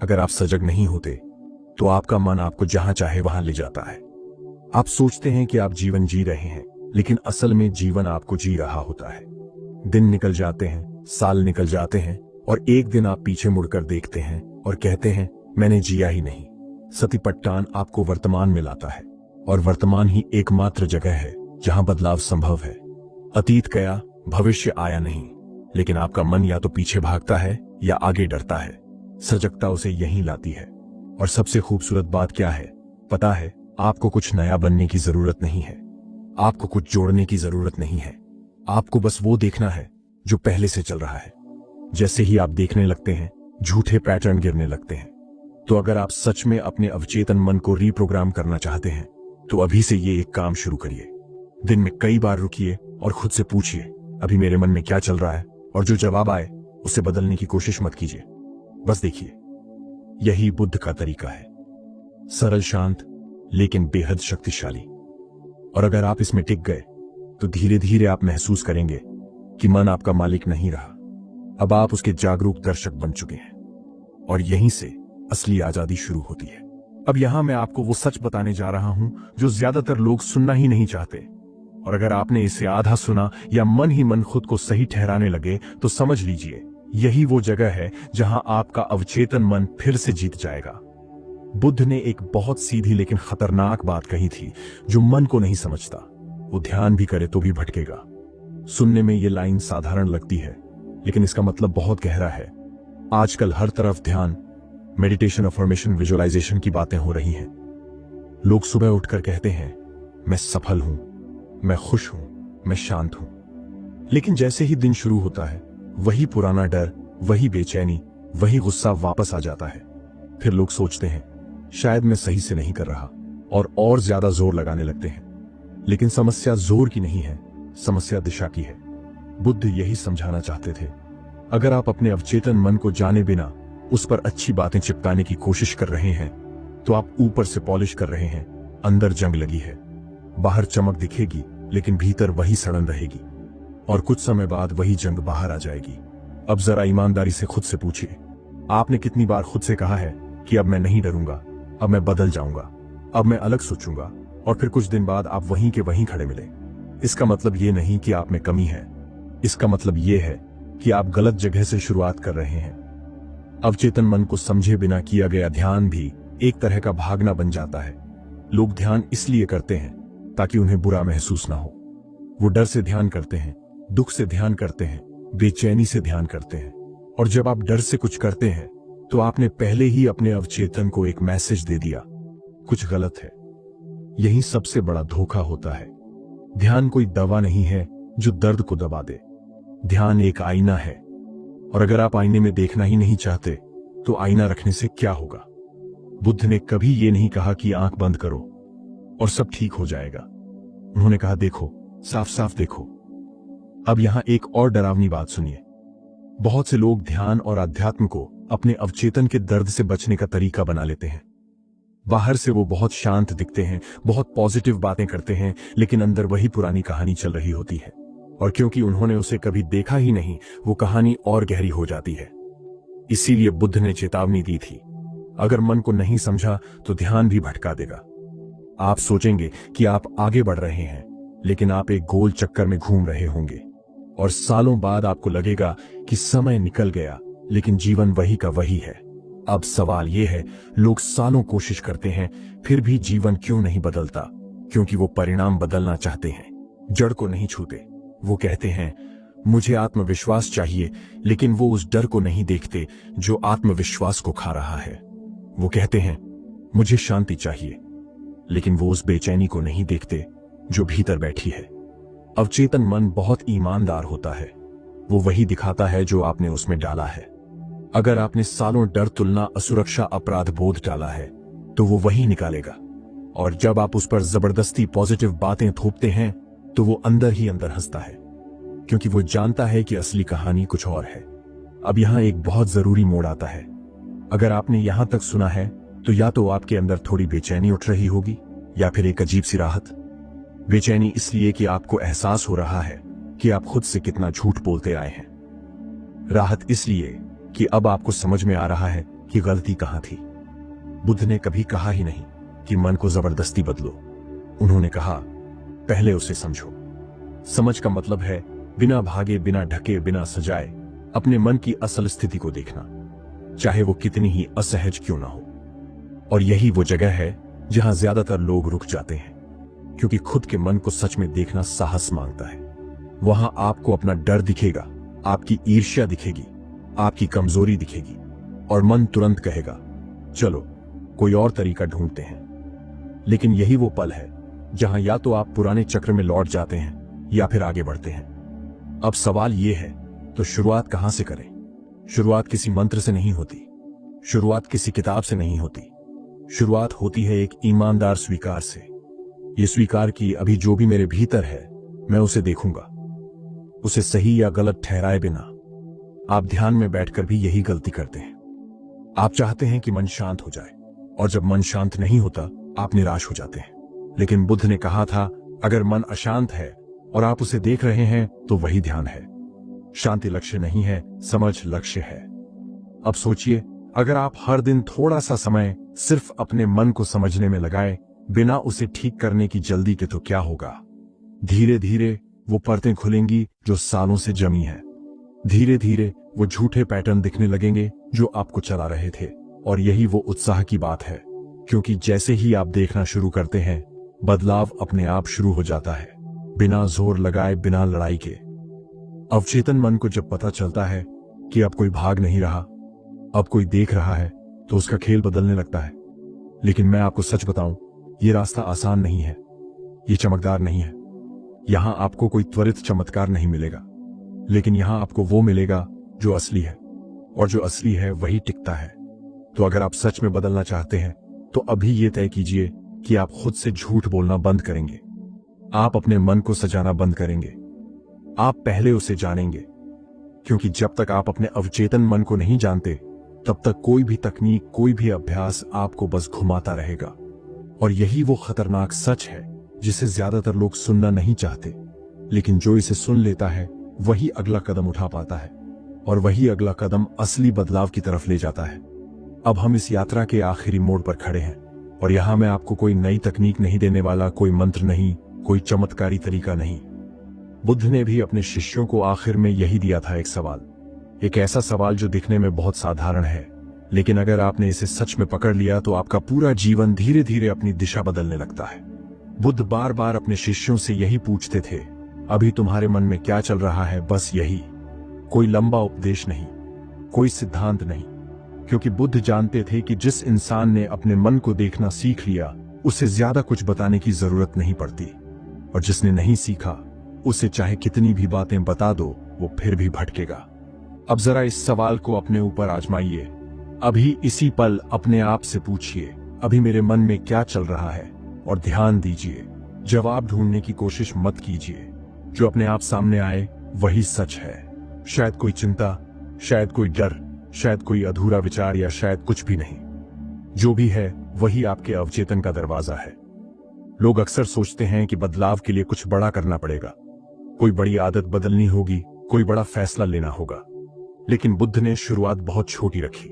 अगर आप सजग नहीं होते तो आपका मन आपको जहां चाहे वहां ले जाता है। आप सोचते हैं कि आप जीवन जी रहे हैं, लेकिन असल में जीवन आपको जी रहा होता है। दिन निकल जाते हैं, साल निकल जाते हैं, और एक दिन आप पीछे मुड़कर देखते हैं और कहते हैं मैंने जिया ही नहीं। सतिपट्टान आपको वर्तमान में लाता है, और वर्तमान ही एकमात्र जगह है जहां बदलाव संभव है। अतीत गया, भविष्य आया नहीं, लेकिन आपका मन या तो पीछे भागता है या आगे डरता है। सजगता उसे यहीं लाती है। और सबसे खूबसूरत बात क्या है पता है? आपको कुछ नया बनने की जरूरत नहीं है, आपको कुछ जोड़ने की जरूरत नहीं है। आपको बस वो देखना है जो पहले से चल रहा है। जैसे ही आप देखने लगते हैं, झूठे पैटर्न गिरने लगते हैं। तो अगर आप सच में अपने अवचेतन मन को रीप्रोग्राम करना चाहते हैं तो अभी से ये एक काम शुरू करिए। दिन में कई बार रुकिए और खुद से पूछिए अभी मेरे मन में क्या चल रहा है, और जो जवाब आए उसे बदलने की कोशिश मत कीजिए, बस देखिए। यही बुद्ध का तरीका है, सरल, शांत, लेकिन बेहद शक्तिशाली। और अगर आप इसमें टिक गए तो धीरे धीरे आप महसूस करेंगे कि मन आपका मालिक नहीं रहा, अब आप उसके जागरूक दर्शक बन चुके हैं। और यहीं से असली आजादी शुरू होती है। अब यहां मैं आपको वो सच बताने जा रहा हूं जो ज्यादातर लोग सुनना ही नहीं चाहते। और अगर आपने इसे आधा सुना या मन ही मन खुद को सही ठहराने लगे तो समझ लीजिए यही वो जगह है जहां आपका अवचेतन मन फिर से जीत जाएगा। बुद्ध ने एक बहुत सीधी लेकिन खतरनाक बात कही थी जो मन को नहीं समझता, वो ध्यान भी करे तो भी भटकेगा। सुनने में ये लाइन साधारण लगती है, लेकिन इसका मतलब बहुत गहरा है। आजकल हर तरफ ध्यान, मेडिटेशन, अफर्मेशन, विजुअलाइजेशन की बातें हो रही हैं। लोग सुबह उठकर कहते हैं मैं सफल हूं, मैं खुश हूं, मैं शांत हूं। लेकिन जैसे ही दिन शुरू होता है वही पुराना डर, वही बेचैनी, वही गुस्सा वापस आ जाता है। फिर लोग सोचते हैं शायद मैं सही से नहीं कर रहा, और ज्यादा जोर लगाने लगते हैं। लेकिन समस्या जोर की नहीं है, समस्या दिशा की है। बुद्ध यही समझाना चाहते थे। अगर आप अपने अवचेतन मन को जाने बिना उस पर अच्छी बातें चिपकाने की कोशिश कर रहे हैं तो आप ऊपर से पॉलिश कर रहे हैं, अंदर जंग लगी है। बाहर चमक दिखेगी लेकिन भीतर वही सड़न रहेगी और कुछ समय बाद वही जंग बाहर आ जाएगी। अब जरा ईमानदारी से खुद से पूछिए, आपने कितनी बार खुद से कहा है कि अब मैं नहीं डरूंगा, अब मैं बदल जाऊंगा, अब मैं अलग सोचूंगा, और फिर कुछ दिन बाद आप वहीं के वहीं खड़े मिले। इसका मतलब ये नहीं कि आप में कमी है, इसका मतलब ये है कि आप गलत जगह से शुरुआत कर रहे हैं। अवचेतन मन को समझे बिना किया गया ध्यान भी एक तरह का भागना बन जाता है। लोग ध्यान इसलिए करते हैं ताकि उन्हें बुरा महसूस ना हो। वो डर से ध्यान करते हैं, दुख से ध्यान करते हैं, बेचैनी से ध्यान करते हैं। और जब आप डर से कुछ करते हैं तो आपने पहले ही अपने अवचेतन को एक मैसेज दे दिया, कुछ गलत है। यही सबसे बड़ा धोखा होता है। ध्यान कोई दवा नहीं है जो दर्द को दबा दे। ध्यान एक आईना है, और अगर आप आईने में देखना ही नहीं चाहते तो आईना रखने से क्या होगा। बुद्ध ने कभी ये नहीं कहा कि आंख बंद करो और सब ठीक हो जाएगा। उन्होंने कहा देखो, साफ साफ देखो। अब यहां एक और डरावनी बात सुनिए। बहुत से लोग ध्यान और अध्यात्म को अपने अवचेतन के दर्द से बचने का तरीका बना लेते हैं। बाहर से वो बहुत शांत दिखते हैं, बहुत पॉजिटिव बातें करते हैं, लेकिन अंदर वही पुरानी कहानी चल रही होती है। और क्योंकि उन्होंने उसे कभी देखा ही नहीं, वो कहानी और गहरी हो जाती है। इसीलिए बुद्ध ने चेतावनी दी थी, अगर मन को नहीं समझा तो ध्यान भी भटका देगा। आप सोचेंगे कि आप आगे बढ़ रहे हैं, लेकिन आप एक गोल चक्कर में घूम रहे होंगे, और सालों बाद आपको लगेगा कि समय निकल गया, लेकिन जीवन वही का वही है। अब सवाल यह है, लोग सालों कोशिश करते हैं, फिर भी जीवन क्यों नहीं बदलता? क्योंकि वो परिणाम बदलना चाहते हैं, जड़ को नहीं छूते। वो कहते हैं मुझे आत्मविश्वास चाहिए, लेकिन वो उस डर को नहीं देखते जो आत्मविश्वास को खा रहा है। वो कहते हैं मुझे शांति चाहिए, लेकिन वो उस बेचैनी को नहीं देखते जो भीतर बैठी है। अवचेतन मन बहुत ईमानदार होता है। वो वही दिखाता है जो आपने उसमें डाला है। अगर आपने सालों डर, तुलना, असुरक्षा, अपराध बोध डाला है तो वो वही निकालेगा। और जब आप उस पर जबरदस्ती पॉजिटिव बातें थोपते हैं तो वो अंदर ही अंदर हंसता है, क्योंकि वो जानता है कि असली कहानी कुछ और है। अब यहां एक बहुत जरूरी मोड़ आता है। अगर आपने यहां तक सुना है तो या तो आपके अंदर थोड़ी बेचैनी उठ रही होगी या फिर एक अजीब सी राहत। बेचैनी इसलिए कि आपको एहसास हो रहा है कि आप खुद से कितना झूठ बोलते आए हैं। राहत इसलिए कि अब आपको समझ में आ रहा है कि गलती कहां थी। बुद्ध ने कभी कहा ही नहीं कि मन को जबरदस्ती बदलो। उन्होंने कहा पहले उसे समझो। समझ का मतलब है बिना भागे, बिना ढके, बिना सजाए अपने मन की असल स्थिति को देखना, चाहे वो कितनी ही असहज क्यों ना हो। और यही वो जगह है जहां ज्यादातर लोग रुक जाते हैं, क्योंकि खुद के मन को सच में देखना साहस मांगता है। वहां आपको अपना डर दिखेगा, आपकी ईर्ष्या दिखेगी, आपकी कमजोरी दिखेगी, और मन तुरंत कहेगा चलो कोई और तरीका ढूंढते हैं। लेकिन यही वो पल है जहां या तो आप पुराने चक्र में लौट जाते हैं या फिर आगे बढ़ते हैं। अब सवाल यह है, तो शुरुआत कहां से करें? शुरुआत किसी मंत्र से नहीं होती, शुरुआत किसी किताब से नहीं होती। शुरुआत होती है एक ईमानदार स्वीकार से। यह स्वीकार कि अभी जो भी मेरे भीतर है मैं उसे देखूंगा, उसे सही या गलत ठहराए बिना। आप ध्यान में बैठकर भी यही गलती करते हैं। आप चाहते हैं कि मन शांत हो जाए, और जब मन शांत नहीं होता आप निराश हो जाते हैं। लेकिन बुद्ध ने कहा था अगर मन अशांत है और आप उसे देख रहे हैं तो वही ध्यान है। शांति लक्ष्य नहीं है, समझ लक्ष्य है। अब सोचिए, अगर आप हर दिन थोड़ा सा समय सिर्फ अपने मन को समझने में लगाएं, बिना उसे ठीक करने की जल्दी के, तो क्या होगा? धीरे धीरे वो परतें खुलेंगी जो सालों से जमी है। धीरे धीरे वो झूठे पैटर्न दिखने लगेंगे जो आपको चला रहे थे। और यही वो उत्साह की बात है, क्योंकि जैसे ही आप देखना शुरू करते हैं बदलाव अपने आप शुरू हो जाता है, बिना जोर लगाए, बिना लड़ाई के। अवचेतन मन को जब पता चलता है कि अब कोई भाग नहीं रहा, अब कोई देख रहा है, तो उसका खेल बदलने लगता है। लेकिन मैं आपको सच बताऊं, ये रास्ता आसान नहीं है, ये चमकदार नहीं है। यहां आपको कोई त्वरित चमत्कार नहीं मिलेगा, लेकिन यहां आपको वो मिलेगा जो असली है, और जो असली है वही टिकता है। तो अगर आप सच में बदलना चाहते हैं तो अभी ये तय कीजिए कि आप खुद से झूठ बोलना बंद करेंगे। आप अपने मन को सजाना बंद करेंगे। आप पहले उसे जानेंगे, क्योंकि जब तक आप अपने अवचेतन मन को नहीं जानते तब तक कोई भी तकनीक, कोई भी अभ्यास आपको बस घुमाता रहेगा। और यही वो खतरनाक सच है जिसे ज्यादातर लोग सुनना नहीं चाहते, लेकिन जो इसे सुन लेता है वही अगला कदम उठा पाता है, और वही अगला कदम असली बदलाव की तरफ ले जाता है। अब हम इस यात्रा के आखिरी मोड़ पर खड़े हैं, और यहां मैं आपको कोई नई तकनीक नहीं देने वाला, कोई मंत्र नहीं, कोई चमत्कारी तरीका नहीं। बुद्ध ने भी अपने शिष्यों को आखिर में यही दिया था, एक सवाल, एक ऐसा सवाल जो दिखने में बहुत साधारण है, लेकिन अगर आपने इसे सच में पकड़ लिया तो आपका पूरा जीवन धीरे धीरे अपनी दिशा बदलने लगता है। बुद्ध बार बार अपने शिष्यों से यही पूछते थे, अभी तुम्हारे मन में क्या चल रहा है? बस यही, कोई लंबा उपदेश नहीं, कोई सिद्धांत नहीं, क्योंकि बुद्ध जानते थे कि जिस इंसान ने अपने मन को देखना सीख लिया उसे ज्यादा कुछ बताने की जरूरत नहीं पड़ती, और जिसने नहीं सीखा उसे चाहे कितनी भी बातें बता दो वो फिर भी भटकेगा। अब जरा इस सवाल को अपने ऊपर आजमाइए। अभी इसी पल अपने आप से पूछिए, अभी मेरे मन में क्या चल रहा है? और ध्यान दीजिए, जवाब ढूंढने की कोशिश मत कीजिए। जो अपने आप सामने आए वही सच है। शायद कोई चिंता, शायद कोई डर, शायद कोई अधूरा विचार, या शायद कुछ भी नहीं। जो भी है वही आपके अवचेतन का दरवाजा है। लोग अक्सर सोचते हैं कि बदलाव के लिए कुछ बड़ा करना पड़ेगा, कोई बड़ी आदत बदलनी होगी, कोई बड़ा फैसला लेना होगा। लेकिन बुद्ध ने शुरुआत बहुत छोटी रखी,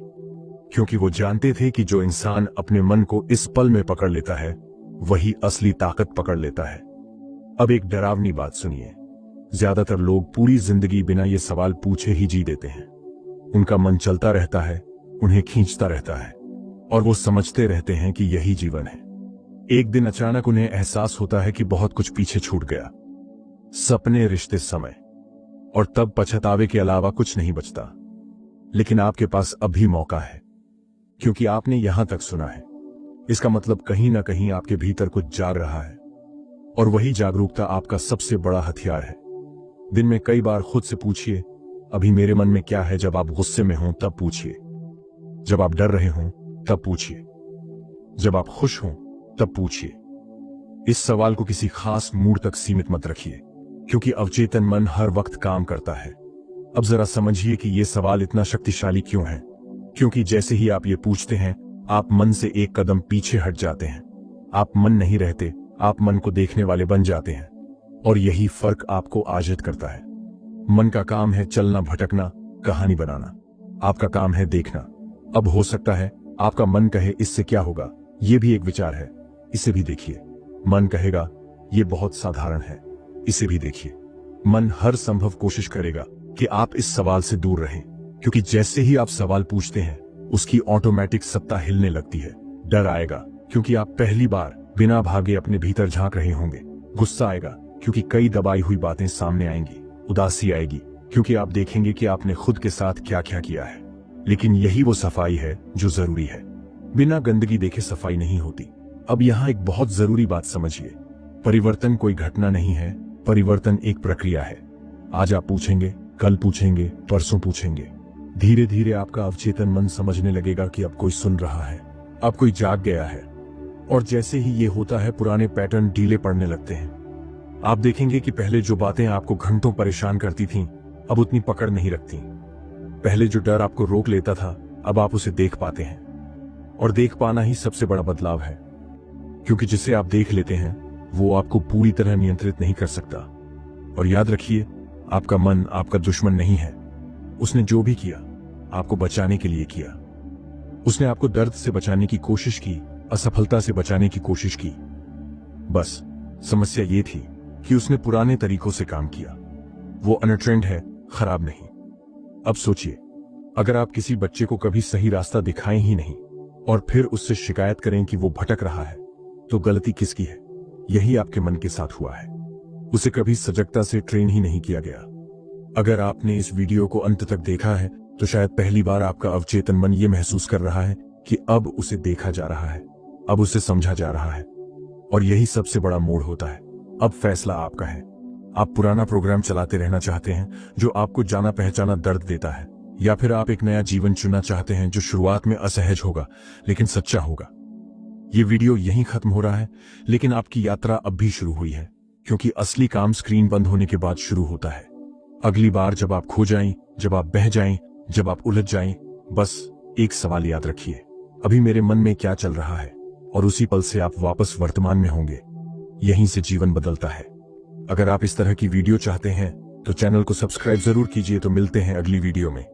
क्योंकि वो जानते थे कि जो इंसान अपने मन को इस पल में पकड़ लेता है वही असली ताकत पकड़ लेता है। अब एक डरावनी बात सुनिए, ज्यादातर लोग पूरी जिंदगी बिना ये सवाल पूछे ही जी देते हैं। उनका मन चलता रहता है, उन्हें खींचता रहता है, और वो समझते रहते हैं कि यही जीवन है। एक दिन अचानक उन्हें एहसास होता है कि बहुत कुछ पीछे छूट गया, सपने, रिश्ते, समय, और तब पछतावे के अलावा कुछ नहीं बचता। लेकिन आपके पास अभी मौका है, क्योंकि आपने यहां तक सुना है। इसका मतलब कहीं ना कहीं आपके भीतर कुछ जाग रहा है, और वही जागरूकता आपका सबसे बड़ा हथियार है। दिन में कई बार खुद से पूछिए, अभी मेरे मन में क्या है? जब आप गुस्से में हों तब पूछिए, जब आप डर रहे हों तब पूछिए, जब आप खुश हों तब पूछिए। इस सवाल को किसी खास मूड तक सीमित मत रखिए, क्योंकि अवचेतन मन हर वक्त काम करता है। अब जरा समझिए कि यह सवाल इतना शक्तिशाली क्यों है। क्योंकि जैसे ही आप ये पूछते हैं आप मन से एक कदम पीछे हट जाते हैं। आप मन नहीं रहते, आप मन को देखने वाले बन जाते हैं, और यही फर्क आपको आजित करता है। मन का काम है चलना, भटकना, कहानी बनाना। आपका काम है देखना। अब हो सकता है आपका मन कहे इससे क्या होगा, ये भी एक विचार है, इसे भी देखिए। मन कहेगा ये बहुत साधारण है, इसे भी देखिए। मन हर संभव कोशिश करेगा कि आप इस सवाल से दूर रहें, क्योंकि जैसे ही आप सवाल पूछते हैं उसकी ऑटोमेटिक सत्ता हिलने लगती है। डर आएगा क्योंकि आप पहली बार बिना भागे अपने भीतर झांक रहे होंगे। गुस्सा आएगा क्योंकि कई दबाई हुई बातें सामने आएंगी। उदासी आएगी क्योंकि आप देखेंगे कि आपने खुद के साथ क्या क्या किया है। लेकिन यही वो सफाई है जो जरूरी है। बिना गंदगी देखे सफाई नहीं होती। अब यहाँ एक बहुत जरूरी बात समझिए, परिवर्तन कोई घटना नहीं है, परिवर्तन एक प्रक्रिया है। आज आप पूछेंगे, कल पूछेंगे, परसों पूछेंगे, धीरे धीरे आपका अवचेतन मन समझने लगेगा कि अब कोई सुन रहा है, अब कोई जाग गया है। और जैसे ही ये होता है पुराने पैटर्न ढीले पड़ने लगते हैं। आप देखेंगे कि पहले जो बातें आपको घंटों परेशान करती थीं, अब उतनी पकड़ नहीं रखती। पहले जो डर आपको रोक लेता था, अब आप उसे देख पाते हैं। और देख पाना ही सबसे बड़ा बदलाव है, क्योंकि जिसे आप देख लेते हैं वो आपको पूरी तरह नियंत्रित नहीं कर सकता। और याद रखिए, आपका मन आपका दुश्मन नहीं है। उसने जो भी किया आपको बचाने के लिए किया। उसने आपको दर्द से बचाने की कोशिश की, असफलता से बचाने की कोशिश की। बस समस्या ये थी कि उसने पुराने तरीकों से काम किया। वो अनट्रेंड है, खराब नहीं। अब सोचिए, अगर आप किसी बच्चे को कभी सही रास्ता दिखाएं ही नहीं और फिर उससे शिकायत करें कि वो भटक रहा है, तो गलती किसकी है? यही आपके मन के साथ हुआ है। उसे कभी सजगता से ट्रेन ही नहीं किया गया। अगर आपने इस वीडियो को अंत तक देखा है तो शायद पहली बार आपका अवचेतन मन ये महसूस कर रहा है कि अब उसे देखा जा रहा है, अब उसे समझा जा रहा है। और यही सबसे बड़ा मोड़ होता है। अब फैसला आपका है। आप पुराना प्रोग्राम चलाते रहना चाहते हैं जो आपको जाना पहचाना दर्द देता है, या फिर आप एक नया जीवन चुनना चाहते हैं जो शुरुआत में असहज होगा लेकिन सच्चा होगा। ये वीडियो यहीं खत्म हो रहा है, लेकिन आपकी यात्रा अब भी शुरू हुई है, क्योंकि असली काम स्क्रीन बंद होने के बाद शुरू होता है। अगली बार जब आप खो जाएं, जब आप बह जाएं, जब आप उलझ जाएं, बस एक सवाल याद रखिए, अभी मेरे मन में क्या चल रहा है, और उसी पल से आप वापस वर्तमान में होंगे। यहीं से जीवन बदलता है। अगर आप इस तरह की वीडियो चाहते हैं तो चैनल को सब्सक्राइब जरूर कीजिए। तो मिलते हैं अगली वीडियो में।